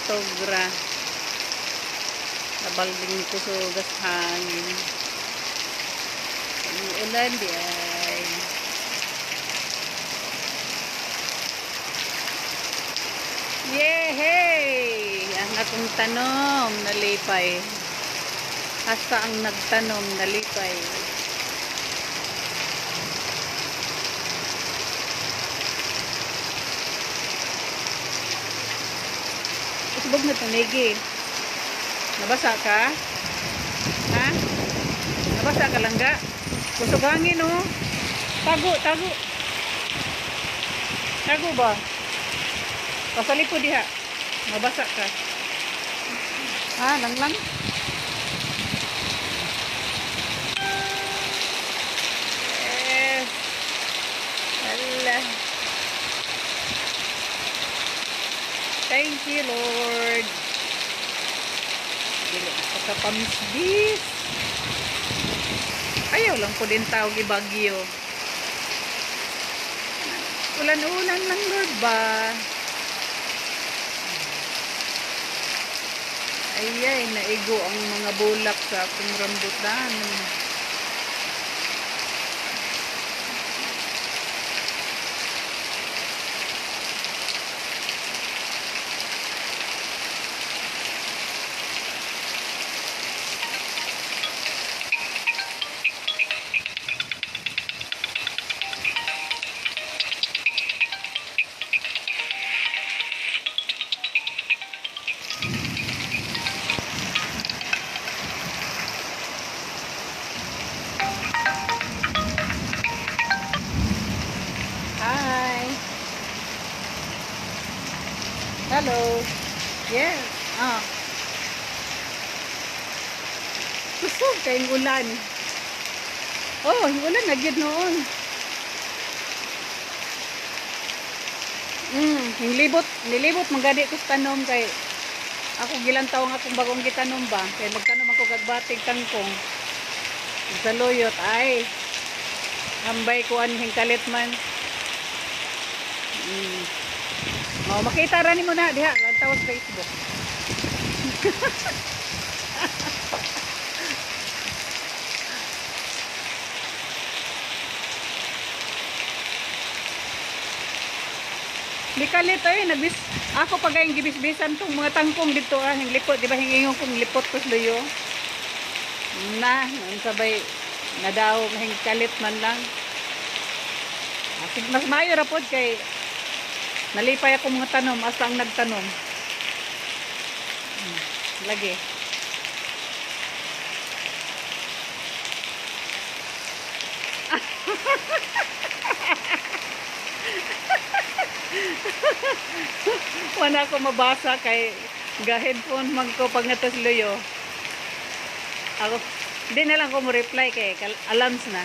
togra. Nabalding ko so gas hangin. Ang ulan di ay. Yehey! Ang akong tanom nalipay. Hasta ang nagtanom nalipay. Isbog na tunigi. Nabasa ka? Ha? Nabasa ka lang ga? Kusog hangin oh. Tago, tago. Tago ba? Pasali po diha. Mabasa ka. Ha, lang. Eh. Allah. Thank you, Lord. Dili ako sa pamisbis. Ayaw lang po din tawag ibagyo. Ulan-ulan lang, Lord ba? Ayay, naigo ang mga bulak sa akong rambutan. Hi. Hello. Yes. Kusog kayong ulan. Oh, ulan na gyud noon. Nilibot magadi ko sa tanom kay ako gilantaw nga akong bagong gitanom ba. Kay magtanom ako kagbatig kangkong. Sa loyot ay hambay ko anhing kalit man. Oh, makita ra nimo na diha lantaw sa Facebook. Di kalit ay ako pagayong gibisbisan tong mga tangkong dito ang lipot di ba hingingon kong lipot ko sa luyo. Na, sabay nadaw mahing kalit man lang. Mas maayo ra pod kay nalipay ako mga tanom asa ang nagtanom. Lagi. Wala ko mabasa kay ga-headphone man ko pag natas luyo. Ako, hindi na lang ko mo reply kay alarms na.